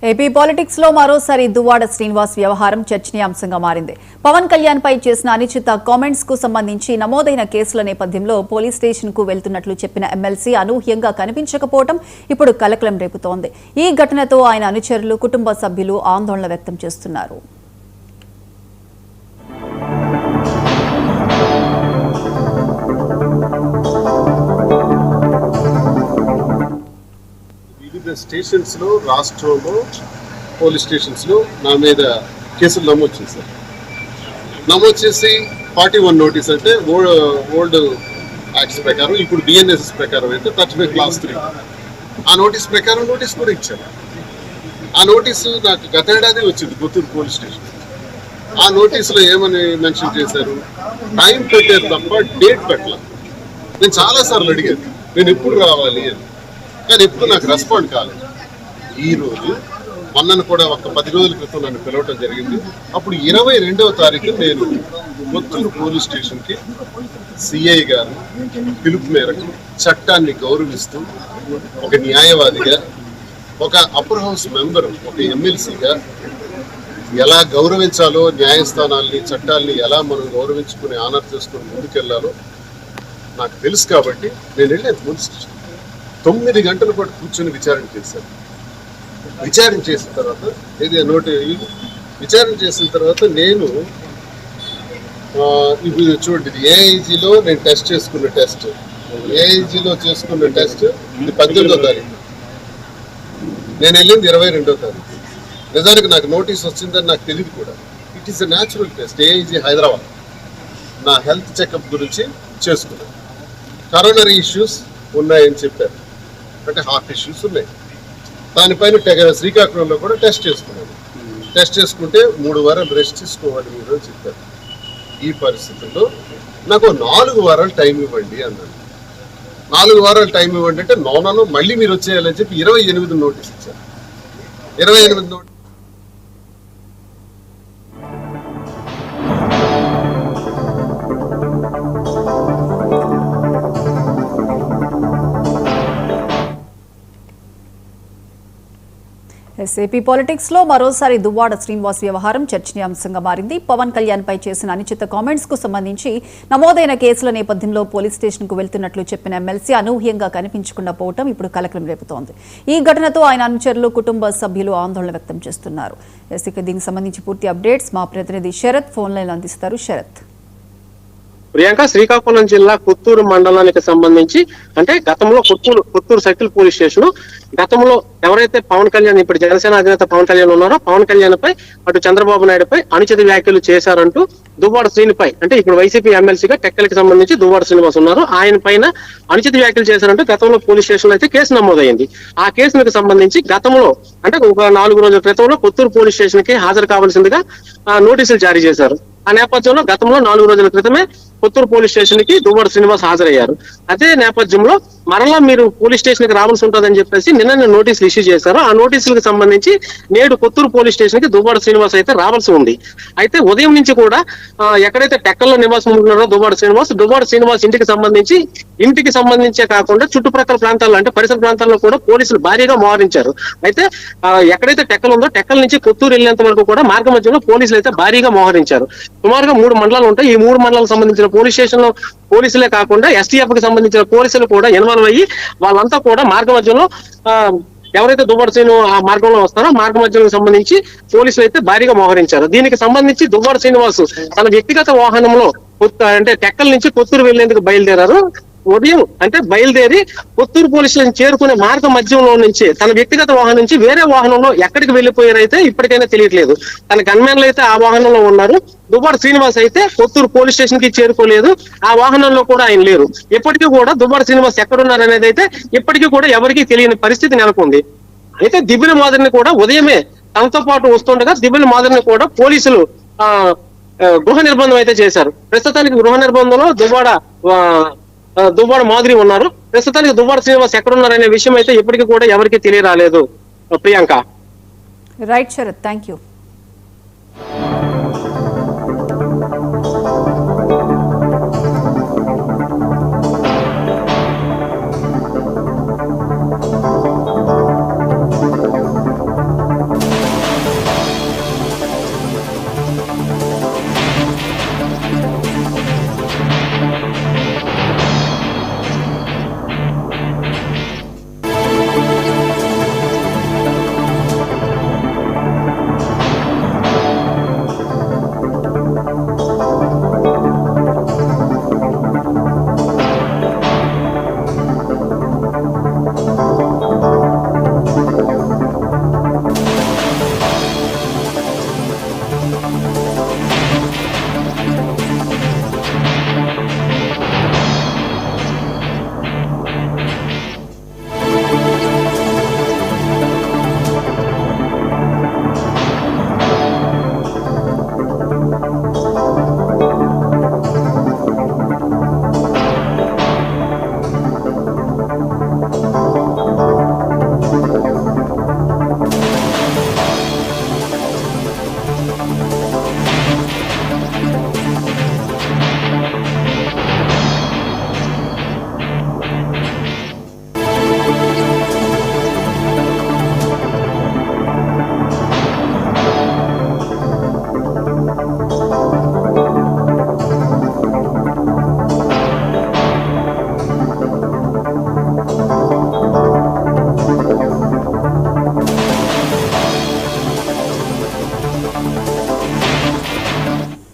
AP politics లో మరోసారి దువ్వాడ శ్రీనివాస్ వ్యవహారం చర్చనీయాంశంగా మారింది. పవన్ కళ్యాణ్ పై చేసిన అనుచిత కామెంట్స్ కు సంబంధించి నమోదైన కేసుల నేపథ్యంలో పోలీస్ స్టేషన్ కు వెళ్తున్నట్లు చెప్పిన ఎమ్మెల్సీ అనూహ్యంగా కనిపించకపోవడం ఇప్పుడు కలకలం రేపుతోంది. ఈ ఘటనతో ఆయన అనుచరులు, కుటుంబ సభ్యులు ఆందోళన వ్యక్తం చేస్తున్నారు. స్టేషన్స్ లో రాష్ట్రంలో పోలీస్ స్టేషన్స్ లో నా మీద కేసులు నమోదు చేశారు. నమోదు చేసి 41 నోటీస్ అంటే ఓల్డ్ యాక్ట్స్ ప్రకారం, ఇప్పుడు బిఎన్ఎస్ ప్రకారం అయితే 35 క్లాస్ 3 ఆ నోటీస్ ప్రకారం నోటీస్ కూడా ఇచ్చారు. ఆ నోటీసు నాకు గత ఏడాది వచ్చింది గుంటూరు పోలీస్ స్టేషన్. ఆ నోటీసులో ఏమని మెన్షన్ చేశారు, టైం పెట్టారు తప్ప డేట్ పెట్టాల. నేను చాలాసార్లు అడిగాను నేను ఎప్పుడు రావాలి అని, కానీ ఎప్పుడు నాకు రెస్పాండ్ కాలేదు. ఈ రోజు మొన్నను కూడా ఒక 10 రోజుల క్రితం నన్ను పిలవటం జరిగింది. అప్పుడు 22వ తారీఖు నేను కొత్తూరు పోలీస్ స్టేషన్కి సిఐ గారు పిలుపు మేరకు చట్టాన్ని గౌరవిస్తూ ఒక న్యాయవాదిగా, ఒక అప్పర్ హౌస్ మెంబర్, ఒక ఎమ్మెల్సీగా ఎలా గౌరవించాలో, న్యాయస్థానాల్ని, చట్టాలని ఎలా మనం గౌరవించుకుని ఆనర్ చేసుకుని ముందుకెళ్లాలో నాకు తెలుసు. కాబట్టి నేను వెళ్ళాను పోలీస్ స్టేషన్. 9 గంటల పాటు కూర్చొని విచారణ చేశాను. విచారణ చేసిన తర్వాత విచారణ చేసిన తర్వాత నేను ఇప్పుడు చూడండి, ఇది ఏఐజీలో నేను టెస్ట్ చేసుకున్న టెస్ట్, ఏఐజీలో చేసుకున్న టెస్ట్ ఇది 18వ తారీఖు, నేను వెళ్ళింది 22వ తారీఖు. నిజానికి నాకు నోటీస్ వచ్చిందని నాకు తెలియదు కూడా. It is a natural test. AIG Hyderabad నా హెల్త్ చెకప్ గురించి చేసుకున్నాను. కరోనరీ ఇష్యూస్ ఉన్నాయని చెప్పారు, అంటే హార్ట్ ఇష్యూస్ ఉన్నాయి. దానిపైన శ్రీకాకుళంలో కూడా టెస్ట్ చేసుకున్నాను. టెస్ట్ చేసుకుంటే 3 వారాలు రెస్ట్ తీసుకోవాలి మీరు అని చెప్పారు. ఈ పరిస్థితుల్లో నాకు 4 వారాలు టైం ఇవ్వండి అన్నాను. 4 వారాలు టైం ఇవ్వండి అంటే నోనను మళ్ళీ మీరు వచ్చేయాలని చెప్పి 28 నోటీస్ ఇచ్చారు. 28 నోటీస్ ఏపీ పాలిటిక్స్ లో మరోసారి దువ్వాడ శ్రీనివాస్ వ్యవహారం చర్చనీయాంశంగా మారింది. పవన్ కళ్యాణ్ పై చేసిన అనుచిత కామెంట్స్ కు సంబంధించి నమోదైన కేసుల నేపథ్యంలో పోలీస్ స్టేషన్ కు వెళ్తున్నట్లు చెప్పిన ఎమ్మెల్సీ అనూహ్యంగా కనిపించకుండా పోవడం ఇప్పుడు కలకలం రేపుతోంది. ఈ ఘటనతో ఆయన అనుచరులు, కుటుంబ సభ్యులు ఆందోళన వ్యక్తం చేస్తున్నారు. దీనికి సంబంధించి పూర్తి అప్డేట్స్ మా ప్రతినిధి శరత్ ఫోన్ లైన్ అందిస్తారు. శరత్. ప్రియాంక, శ్రీకాకుళం జిల్లా కొత్తూరు మండలానికి సంబంధించి అంటే గతంలో కొత్తూరు సర్కిల్ పోలీస్ స్టేషన్ గతంలో ఎవరైతే పవన్ కళ్యాణ్, ఇప్పుడు జనసేన అధినేత పవన్ కళ్యాణ్ ఉన్నారో, పవన్ కళ్యాణ్ పై అటు చంద్రబాబు నాయుడు పై అనుచిత వ్యాఖ్యలు చేశారంటూ దువ్వాడ శ్రీనిపై, అంటే ఇప్పుడు వైసీపీ ఎమ్మెల్సీగా టెక్కలికి సంబంధించి దువ్వాడ శ్రీనివాస్ ఉన్నారు, ఆయన పైన అనుచిత వ్యాఖ్యలు చేశారంటూ గతంలో పోలీస్ స్టేషన్ అయితే కేసు నమోదైంది. ఆ కేసులకు సంబంధించి గతంలో అంటే ఒక 4 రోజుల క్రితంలో కొత్తూరు పోలీస్ స్టేషన్ కి హాజరు కావాల్సిందిగా నోటీసులు జారీ చేశారు. ఆ నేపథ్యంలో గతంలో 4 రోజుల క్రితమే కొత్తూరు పోలీస్ స్టేషన్ కి దువ్వాడ శ్రీనివాస్ హాజరయ్యారు. అదే నేపథ్యంలో మరలా మీరు పోలీస్ స్టేషన్ కి రావాల్సి ఉంటుందని చెప్పేసి నిన్న నోటీసులు ఇష్యూ చేశారు. ఆ నోటీసులకు సంబంధించి నేడు కొత్తూరు పోలీస్ స్టేషన్ కి దువ్వాడ శ్రీనివాస్ అయితే రావాల్సి ఉంది. అయితే ఉదయం నుంచి కూడా ఎక్కడైతే టెక్కల్లో నివాసం ఉంటున్నారో దువ్వాడ శ్రీనివాస్ ఇంటికి సంబంధించే కాకుండా చుట్టుప్రక్కల ప్రాంతాల్లో, అంటే పరిసర ప్రాంతాల్లో కూడా పోలీసులు భారీగా మోహరించారు. అయితే ఎక్కడైతే టెక్కలు ఉందో టెక్కల నుంచి కొత్తూరు వెళ్ళేంత వరకు కూడా మార్గ మధ్యంలో పోలీసులు అయితే భారీగా మోహరించారు. సుమారుగా 3 మండలాలు ఉంటాయి. ఈ 3 మండలాలకు సంబంధించిన పోలీస్ స్టేషన్ లో పోలీసులే కాకుండా ఎస్టీఎఫ్ కి సంబంధించిన పోలీసులు కూడా ఇన్వాల్వ్ అయ్యి వాళ్ళంతా కూడా మార్గ మధ్యంలో ఎవరైతే దువ్వాడ శ్రీను ఆ మార్గంలో వస్తారో మార్గ మధ్యకు సంబంధించి పోలీసులు అయితే భారీగా మోహరించారు. దీనికి సంబంధించి దువ్వాడ శ్రీనివాస్ తన వ్యక్తిగత వాహనంలో అంటే టెక్కల నుంచి కొత్తూరు వెళ్లేందుకు బయలుదేరారు. ఉదయం అంటే బయలుదేరి కొత్తూరు పోలీస్ స్టేషన్ చేరుకునే మార్గ మధ్యంలో నుంచి తన వ్యక్తిగత వాహనం నుంచి వేరే వాహనంలో ఎక్కడికి వెళ్లిపోయారైతే ఇప్పటికైనా తెలియట్లేదు. తన గన్మెన్లు అయితే ఆ వాహనంలో ఉన్నారు. దువ్వాడ శ్రీనివాస్ అయితే కొత్తూరు పోలీస్ స్టేషన్ కి చేరుకోలేదు. ఆ వాహనంలో కూడా ఆయన లేరు. ఇప్పటికీ కూడా దువ్వాడ శ్రీనివాస్ ఎక్కడున్నారు అనేది అయితే ఇప్పటికీ కూడా ఎవరికీ తెలియని పరిస్థితి నెలకొంది. అయితే దివ్యల మాదిరిని కూడా ఉదయమే తనతో పాటు వస్తుండగా దివ్యల మాదిరిని కూడా పోలీసులు గృహ నిర్బంధం అయితే చేశారు. ప్రస్తుతానికి గృహ నిర్బంధంలో దువ్వాడ మాదిరి ఉన్నారు. ప్రస్తుతానికి దువ్వాడ శ్రీనివాస్ ఎక్కడున్నారనే విషయం అయితే ఇప్పటికీ కూడా ఎవరికి తెలియరాలేదు. Priyanka. Right Sarath, thank you.